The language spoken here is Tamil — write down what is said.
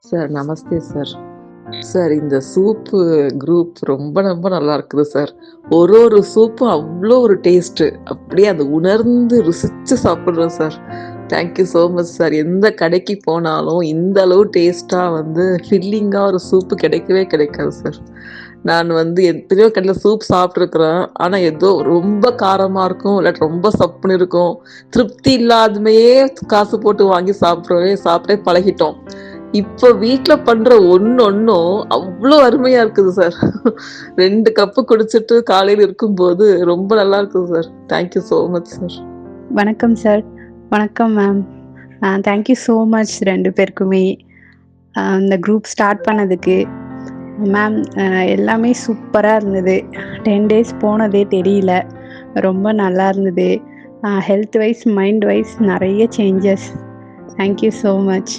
சார் நமஸ்தே சார். சார் இந்த சூப்பு குரூப் ரொம்ப ரொம்ப நல்லா இருக்குது சார். ஒரு சூப்பும் அவ்ளோ ஒரு டேஸ்ட்டு. அப்படியே அத உணர்ந்து ருசிச்சு சாப்பிடுறோம் sir. Thank you so much sir. எந்த கடைக்கு போனாலும் இந்த அளவு டேஸ்ட்டா ஃபில்லிங்கா ஒரு சூப்பு கிடைக்கவே கிடைக்காது சார். நான் எத்தனையோ கடையில சூப் சாப்பிட்டுருக்கிறேன். ஆனா ஏதோ ரொம்ப காரமா இருக்கும், இல்லாட்டி ரொம்ப சப்புன்னு இருக்கும். திருப்தி இல்லாதமையே காசு போட்டு வாங்கி சாப்பிட்டே பழகிட்டோம். இப்ப வீட்ல பண்ற ஒண்ணொண்ணும் அவ்ளோ அருமையா இருக்குது சார். 2 கப்பு குடிச்சிட்டு காலையில இருக்கும்போது ரொம்ப நல்லா இருக்குது sir. Thank you so much sir. வணக்கம் சார். வணக்கம் ma'am. Thank you so much 2 பேருக்குமே. இந்த குரூப் ஸ்டார்ட் பண்ணதுக்கு. மேம் எல்லாமே சூப்பரா இருந்தது. 10 டேஸ் போனதே தெரியல. ரொம்ப நல்லா இருந்தது. ஹெல்த் வைஸ், மைண்ட் வைஸ் நெறைய changes. Thank you so much.